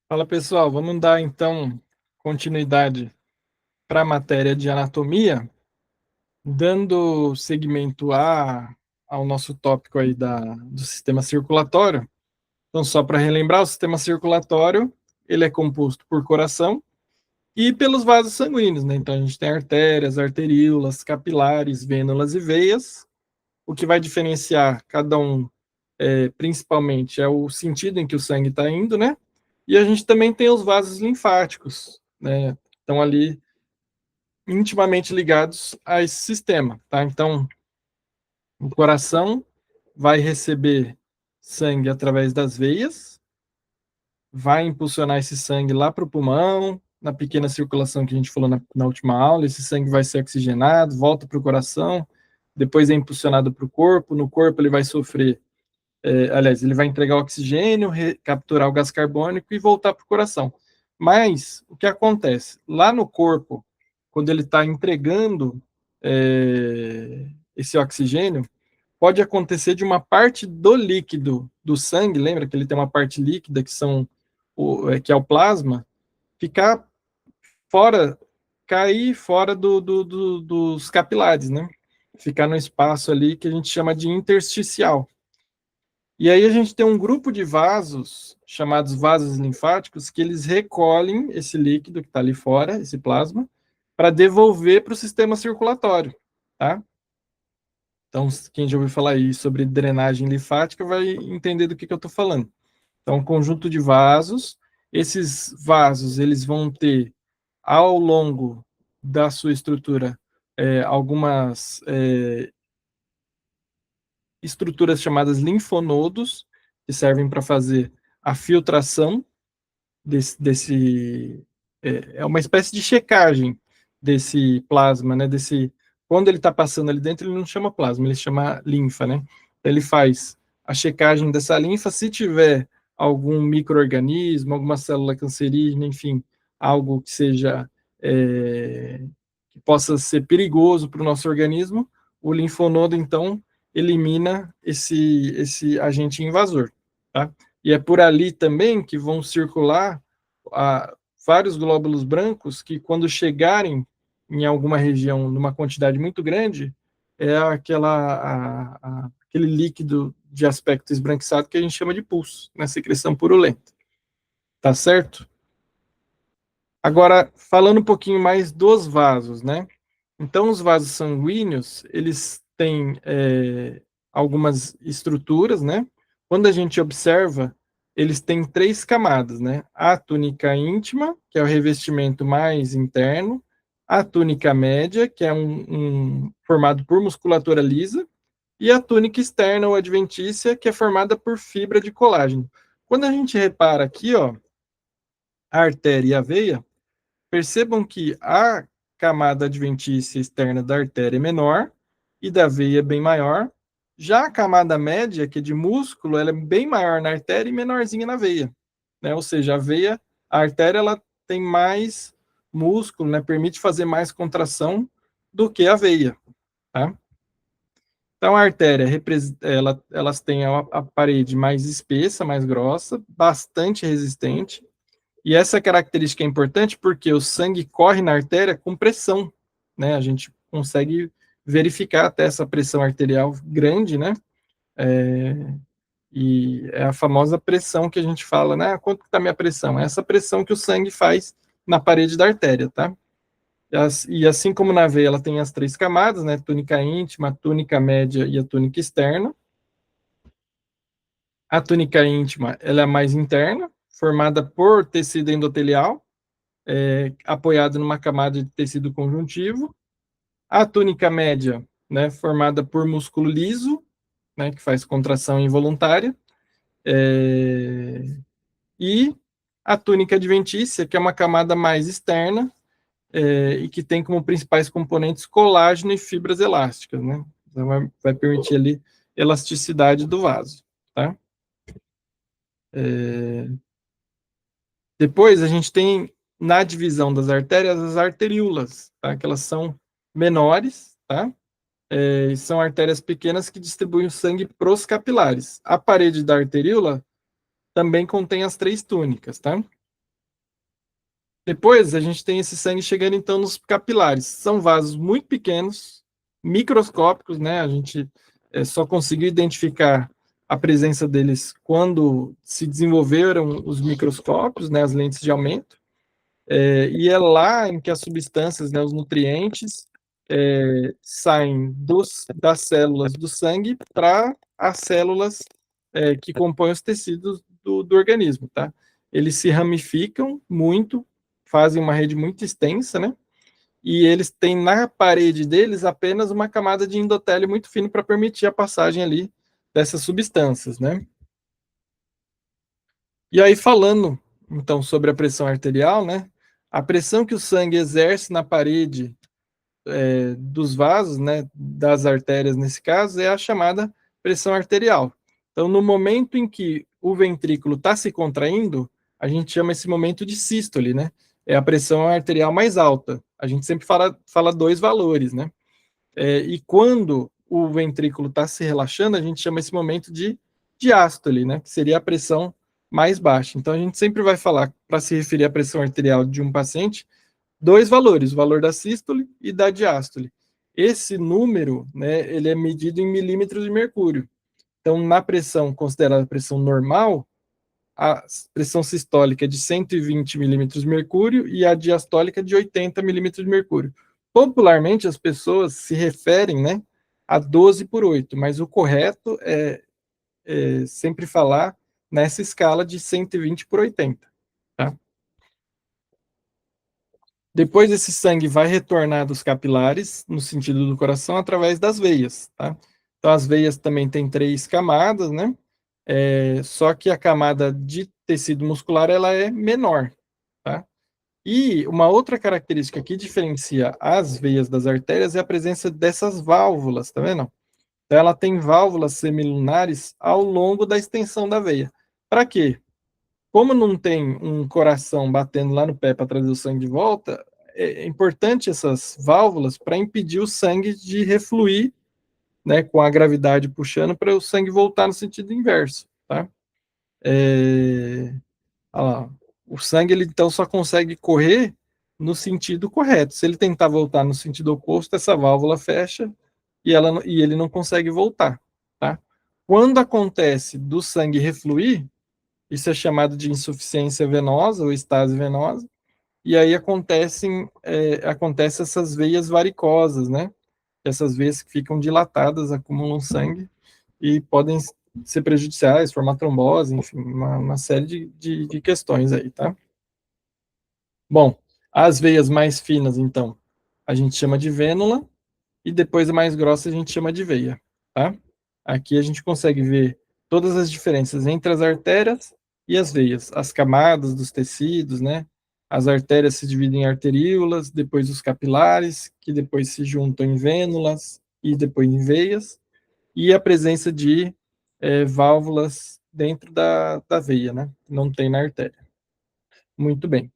Fala pessoal, vamos dar então continuidade para a matéria de anatomia, dando seguimento ao nosso tópico aí do sistema circulatório. Então, só para relembrar, o sistema circulatório ele é composto por coração e pelos vasos sanguíneos, né? Então, a gente tem artérias, arteríolas, capilares, vênulas e veias. O que vai diferenciar cada um, principalmente, é o sentido em que o sangue está indo, né? E a gente também tem os vasos linfáticos, né? Estão ali intimamente ligados a esse sistema, tá? Então, o coração vai receber sangue através das veias, vai impulsionar esse sangue lá para o pulmão, na pequena circulação que a gente falou na última aula, esse sangue vai ser oxigenado, volta para o coração, depois é impulsionado para o corpo, no corpo ele vai sofrer, aliás, ele vai entregar o oxigênio, capturar o gás carbônico e voltar para o coração. Mas, o que acontece? Lá no corpo, quando ele está entregando esse oxigênio, pode acontecer de uma parte do líquido do sangue, lembra que ele tem uma parte líquida que é o plasma, ficar fora, cair fora dos capilares, né? Ficar no espaço ali que a gente chama de intersticial. E aí a gente tem um grupo de vasos, chamados vasos linfáticos, que eles recolhem esse líquido que está ali fora, esse plasma, para devolver para o sistema circulatório, tá? Então, quem já ouviu falar aí sobre drenagem linfática vai entender do que eu estou falando. Então, um conjunto de vasos, esses vasos, eles vão ter, ao longo da sua estrutura, algumas estruturas chamadas linfonodos, que servem para fazer a filtração é uma espécie de checagem desse plasma, né? Quando ele está passando ali dentro, ele não chama plasma, ele chama linfa, né? Ele faz a checagem dessa linfa, se tiver algum micro-organismo, alguma célula cancerígena, enfim, algo que seja que possa ser perigoso para o nosso organismo, o linfonodo então elimina esse agente invasor, tá? E é por ali também que vão circular vários glóbulos brancos que, quando chegarem em alguma região, numa quantidade muito grande, é aquele líquido de aspecto esbranquiçado que a gente chama de pus, né? Secreção purulenta. Tá certo? Agora, falando um pouquinho mais dos vasos, né? Então, os vasos sanguíneos, eles têm algumas estruturas, né? Quando a gente observa, eles têm três camadas, né? A túnica íntima, que é o revestimento mais interno, a túnica média, que é formado por musculatura lisa, e a túnica externa ou adventícia, que é formada por fibra de colágeno. Quando a gente repara aqui, ó, a artéria e a veia, percebam que a camada adventícia externa da artéria é menor e da veia é bem maior. Já a camada média, que é de músculo, ela é bem maior na artéria e menorzinha na veia, né? Ou seja, a artéria, ela tem mais músculo, né? Permite fazer mais contração do que a veia, tá? Então, a artéria, elas têm a parede mais espessa, mais grossa, bastante resistente, e essa característica é importante porque o sangue corre na artéria com pressão, né? A gente consegue verificar até essa pressão arterial grande, né? E é a famosa pressão que a gente fala, né? Quanto está minha pressão? É essa pressão que o sangue faz na parede da artéria, tá? E assim como na veia, ela tem as três camadas, né? Túnica íntima, túnica média e a túnica externa. A túnica íntima, ela é mais interna, formada por tecido endotelial, apoiado numa camada de tecido conjuntivo. A túnica média, né, formada por músculo liso, né, que faz contração involuntária, e a túnica adventícia, que é uma camada mais externa, e que tem como principais componentes colágeno e fibras elásticas, né? Então vai permitir ali elasticidade do vaso, tá? Depois a gente tem, na divisão das artérias, as arteríolas, tá? Que elas são menores, tá? São artérias pequenas que distribuem o sangue para os capilares. A parede da arteríola também contém as três túnicas, tá? Depois a gente tem esse sangue chegando então nos capilares. São vasos muito pequenos, microscópicos, né? A gente só conseguiu identificar a presença deles quando se desenvolveram os microscópios, né? As lentes de aumento. E é lá em que as substâncias, né? Os nutrientes saem das células do sangue para as células que compõem os tecidos do organismo, tá? Eles se ramificam muito, fazem uma rede muito extensa, né? E eles têm na parede deles apenas uma camada de endotélio muito fino para permitir a passagem ali dessas substâncias, né? E aí falando então sobre a pressão arterial, né? A pressão que o sangue exerce na parede dos vasos, né, das artérias nesse caso, é a chamada pressão arterial. Então, no momento em que o ventrículo está se contraindo, a gente chama esse momento de sístole, né? É a pressão arterial mais alta. A gente sempre fala dois valores, né? E quando o ventrículo está se relaxando, a gente chama esse momento de diástole, né? Que seria a pressão mais baixa. Então, a gente sempre vai falar, para se referir à pressão arterial de um paciente, dois valores, o valor da sístole e da diástole. Esse número, né, ele é medido em milímetros de mercúrio. Então, na pressão considerada pressão normal, a pressão sistólica é de 120 milímetros de mercúrio e a diastólica de 80 milímetros de mercúrio. Popularmente, as pessoas se referem, né, a 12 por 8, mas o correto é sempre falar nessa escala de 120 por 80. Tá? Depois esse sangue vai retornar dos capilares, no sentido do coração, através das veias, tá? Então as veias também têm três camadas, né? Só que a camada de tecido muscular ela é menor, tá? E uma outra característica que diferencia as veias das artérias é a presença dessas válvulas, tá vendo? Então ela tem válvulas semilunares ao longo da extensão da veia. Para quê? Como não tem um coração batendo lá no pé para trazer o sangue de volta, é importante essas válvulas para impedir o sangue de refluir, né, com a gravidade puxando para o sangue voltar no sentido inverso, tá? É, lá, o sangue ele então só consegue correr no sentido correto. Se ele tentar voltar no sentido oposto, essa válvula fecha e ele não consegue voltar, tá? Quando acontece do sangue refluir, isso é chamado de insuficiência venosa ou estase venosa. E aí acontece essas veias varicosas, né? Essas veias que ficam dilatadas, acumulam sangue e podem ser prejudiciais, formar trombose, enfim, uma série de questões aí, tá? Bom, as veias mais finas, então, a gente chama de vênula, e depois a mais grossa a gente chama de veia, tá? Aqui a gente consegue ver todas as diferenças entre as artérias e as veias, as camadas dos tecidos, né? As artérias se dividem em arteríolas, depois os capilares, que depois se juntam em vênulas e depois em veias, e a presença de válvulas dentro da veia, né? Não tem na artéria. Muito bem.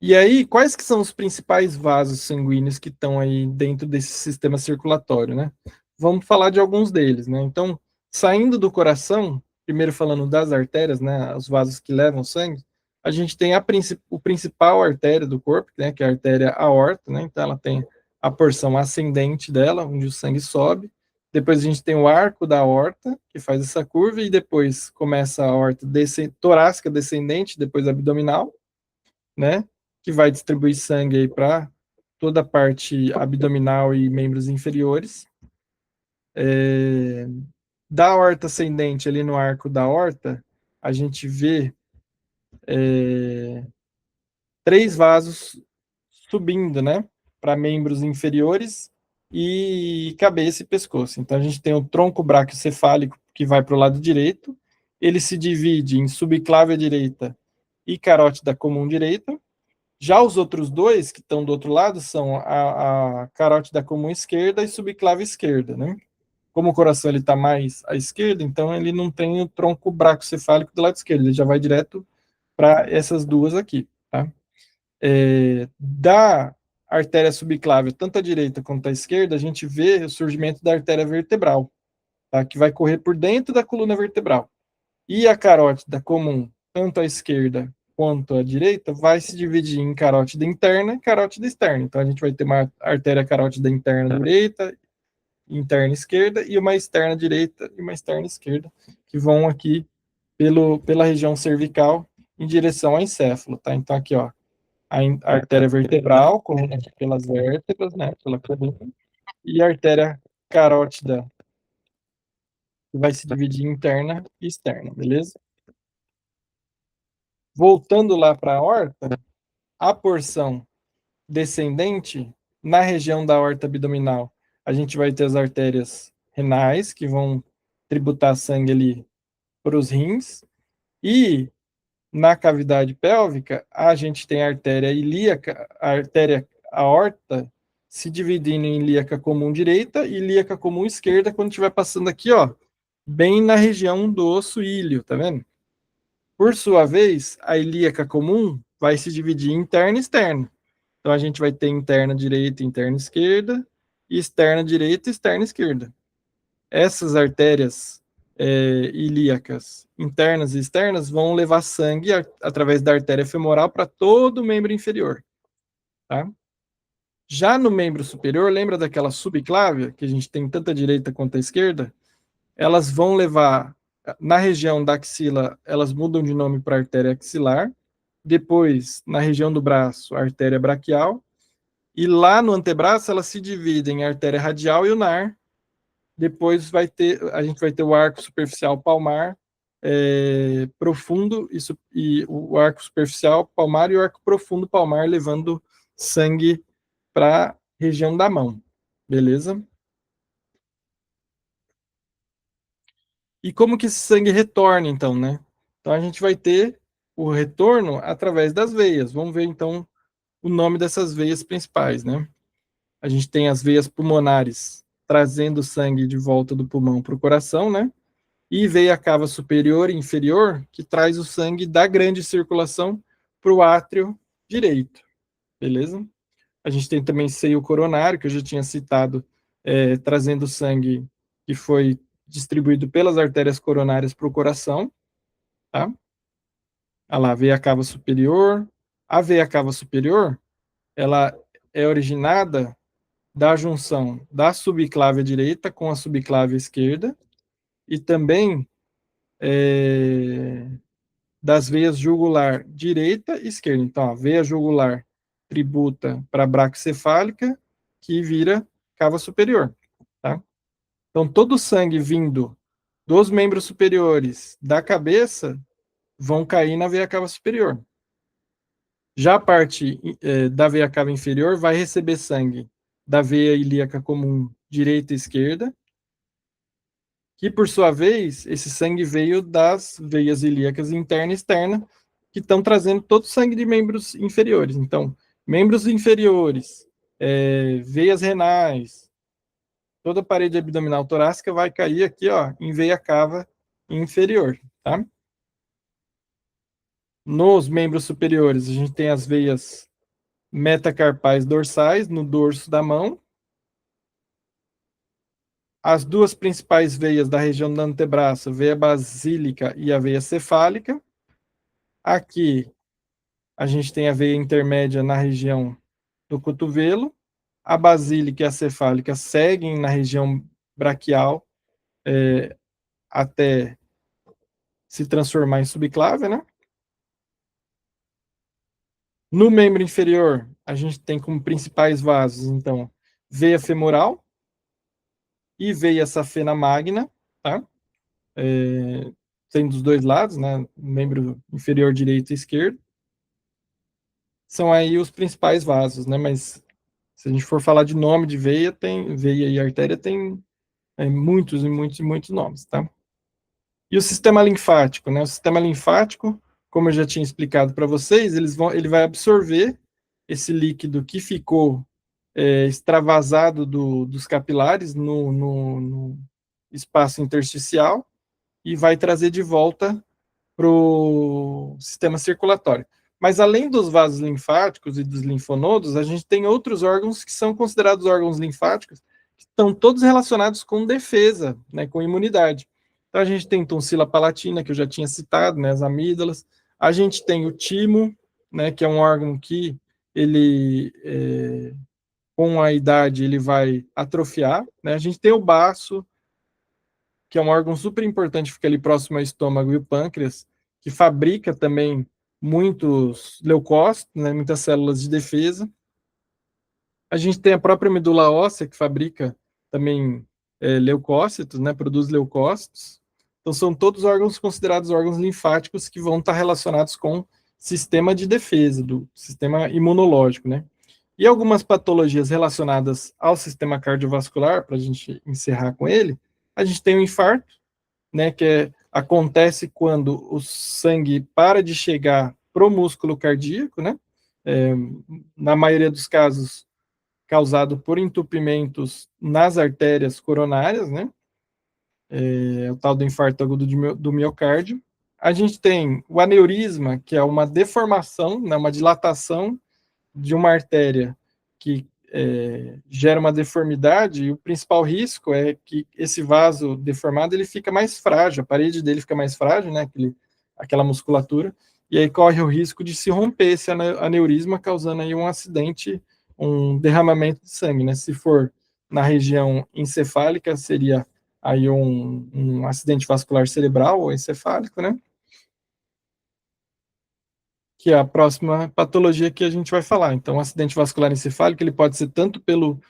E aí, quais que são os principais vasos sanguíneos que estão aí dentro desse sistema circulatório, né? Vamos falar de alguns deles, né? Então, saindo do coração, primeiro falando das artérias, né, os vasos que levam sangue, a gente tem o principal artéria do corpo, né, que é a artéria aorta, né? Então, ela tem a porção ascendente dela, onde o sangue sobe. Depois a gente tem o arco da aorta, que faz essa curva, e depois começa a aorta torácica descendente, depois abdominal, né? Que vai distribuir sangue aí para toda a parte abdominal e membros inferiores. Da aorta ascendente, ali no arco da aorta, a gente vê três vasos subindo, né? Para membros inferiores e cabeça e pescoço. Então a gente tem o tronco braquiocefálico que vai para o lado direito, ele se divide em subclávia direita e carótida comum direita. Já os outros dois que estão do outro lado são a carótida comum esquerda e subclave esquerda, né? Como o coração ele está mais à esquerda, então ele não tem o tronco bracocefálico do lado esquerdo, ele já vai direto para essas duas aqui, tá? Da artéria subclave, tanto à direita quanto à esquerda, a gente vê o surgimento da artéria vertebral, tá? Que vai correr por dentro da coluna vertebral. E a carótida comum, tanto à esquerda quanto a direita vai se dividir em carótida interna e carótida externa. Então, a gente vai ter uma artéria carótida interna direita, interna esquerda, e uma externa direita e uma externa esquerda, que vão aqui pela região cervical em direção ao encéfalo, tá? Então, aqui, ó, a artéria vertebral, correndo aqui pelas vértebras, né, pela coluna, e a artéria carótida, que vai se dividir em interna e externa, beleza? Voltando lá para a aorta, a porção descendente, na região da aorta abdominal, a gente vai ter as artérias renais, que vão tributar sangue ali para os rins, e na cavidade pélvica, a gente tem a artéria ilíaca, a artéria aorta, se dividindo em ilíaca comum direita e ilíaca comum esquerda, quando estiver passando aqui, ó, bem na região do osso íleo, tá vendo? Por sua vez, a ilíaca comum vai se dividir em interna e externa. Então, a gente vai ter interna direita e interna esquerda, e externa direita e externa esquerda. Essas artérias ilíacas internas e externas vão levar sangue através da artéria femoral para todo o membro inferior. Tá? Já no membro superior, lembra daquela subclávia, que a gente tem tanto a direita quanto a esquerda? Elas vão levar, na região da axila, elas mudam de nome para artéria axilar, depois, na região do braço, a artéria braquial, e lá no antebraço, elas se dividem em artéria radial e ulnar. Depois a gente vai ter o arco superficial palmar profundo e o arco superficial palmar e o arco profundo palmar, levando sangue para a região da mão. Beleza? E como que esse sangue retorna, então, né? Então, a gente vai ter o retorno através das veias. Vamos ver, então, o nome dessas veias principais, né? A gente tem as veias pulmonares, trazendo sangue de volta do pulmão para o coração, né? E veia cava superior e inferior, que traz o sangue da grande circulação para o átrio direito, beleza? A gente tem também seio coronário, que eu já tinha citado, trazendo sangue que foi distribuído pelas artérias coronárias para o coração, tá? Olha lá, veia cava superior. A veia cava superior, ela é originada da junção da subclávia direita com a subclávia esquerda e também das veias jugular direita e esquerda. Então, a veia jugular tributa para a braquicefálica, que vira cava superior. Tá? Então, todo o sangue vindo dos membros superiores da cabeça vão cair na veia cava superior. Já a parte da veia cava inferior vai receber sangue da veia ilíaca comum direita e esquerda, que por sua vez, esse sangue veio das veias ilíacas interna e externa, que estão trazendo todo o sangue de membros inferiores. Então, membros inferiores, veias renais, toda a parede abdominal torácica vai cair aqui, ó, em veia cava inferior, tá? Nos membros superiores, a gente tem as veias metacarpais dorsais no dorso da mão. As duas principais veias da região do antebraço, a veia basílica e a veia cefálica. Aqui a gente tem a veia intermédia na região do cotovelo. A basílica e a cefálica seguem na região braquial até se transformar em subclávia, né? No membro inferior, a gente tem como principais vasos, então, veia femoral e veia safena magna, tá? Tem dos dois lados, né? Membro inferior direito e esquerdo. São aí os principais vasos, né? Mas se a gente for falar de nome de veia, tem veia e artéria, tem muitos e muitos e muitos nomes, tá? E o sistema linfático, né? O sistema linfático, como eu já tinha explicado para vocês, ele vai absorver esse líquido que ficou extravasado dos capilares no espaço intersticial e vai trazer de volta para o sistema circulatório. Mas além dos vasos linfáticos e dos linfonodos, a gente tem outros órgãos que são considerados órgãos linfáticos, que estão todos relacionados com defesa, né, com imunidade. Então a gente tem tonsila palatina, que eu já tinha citado, né, as amígdalas, A gente tem o timo, né, que é um órgão que ele, com a idade, ele vai atrofiar, né? A gente tem o baço, que é um órgão super importante, fica ali próximo ao estômago e o pâncreas, que fabrica também muitos leucócitos, né, muitas células de defesa. A gente tem a própria medula óssea, que fabrica também leucócitos, né, produz leucócitos. Então, são todos órgãos considerados órgãos linfáticos que vão estar relacionados com o sistema de defesa, do sistema imunológico, né? E algumas patologias relacionadas ao sistema cardiovascular, para a gente encerrar com ele, a gente tem o infarto, né, acontece quando o sangue para de chegar pro músculo cardíaco, né? É, na maioria dos casos, causado por entupimentos nas artérias coronárias, né? É o tal do infarto agudo do miocárdio. A gente tem o aneurisma, que é uma deformação, né, uma dilatação de uma artéria que gera uma deformidade, e o principal risco é que esse vaso deformado ele fica mais frágil, a parede dele fica mais frágil, né, aquela musculatura, e aí corre o risco de se romper esse aneurisma, causando aí um acidente, um derramamento de sangue, né? Se for na região encefálica, seria aí um acidente vascular cerebral ou encefálico, né? Que é a próxima patologia que a gente vai falar. Então, o acidente vascular encefálico, ele pode ser tanto pelo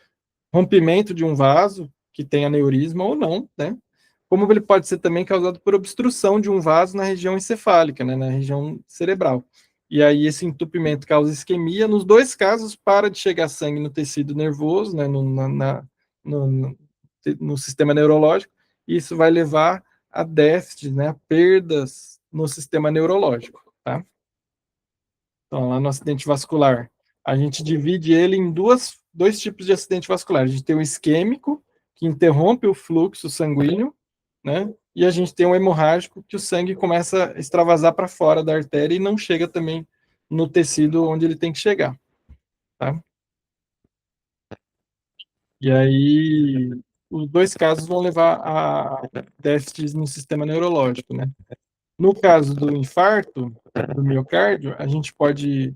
rompimento de um vaso, que tem aneurisma ou não, né? Como ele pode ser também causado por obstrução de um vaso na região encefálica, né? Na região cerebral. E aí esse entupimento causa isquemia. Nos dois casos, para de chegar sangue no tecido nervoso, né? No sistema neurológico. E isso vai levar a déficits, né? A perdas no sistema neurológico, tá? Então, lá no acidente vascular, a gente divide ele em dois tipos de acidente vascular. A gente tem o isquêmico, que interrompe o fluxo sanguíneo, né? E a gente tem o hemorrágico, que o sangue começa a extravasar para fora da artéria e não chega também no tecido onde ele tem que chegar, tá? E aí, os dois casos vão levar a déficits no sistema neurológico, né? No caso do infarto do miocárdio, a gente pode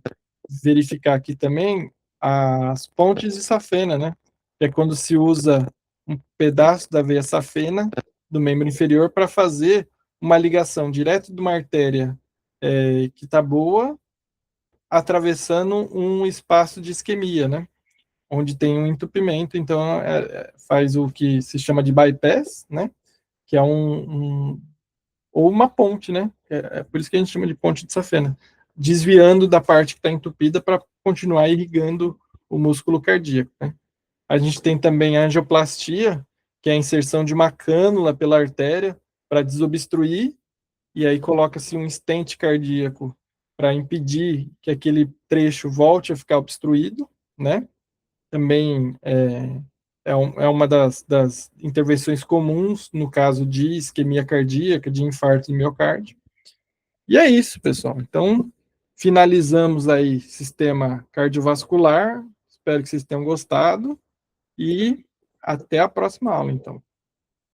verificar aqui também as pontes de safena, né? Que é quando se usa um pedaço da veia safena do membro inferior para fazer uma ligação direto de uma artéria que está boa, atravessando um espaço de isquemia, né? Onde tem um entupimento, então faz o que se chama de bypass, né? Que é ou uma ponte, né? Por isso que a gente chama de ponte de safena, desviando da parte que está entupida para continuar irrigando o músculo cardíaco, né? A gente tem também a angioplastia, que é a inserção de uma cânula pela artéria para desobstruir, e aí coloca-se um stent cardíaco para impedir que aquele trecho volte a ficar obstruído, né? Também é uma das intervenções comuns no caso de isquemia cardíaca, de infarto de miocárdio. E é isso, pessoal. Então, finalizamos aí sistema cardiovascular. Espero que vocês tenham gostado e até a próxima aula, então.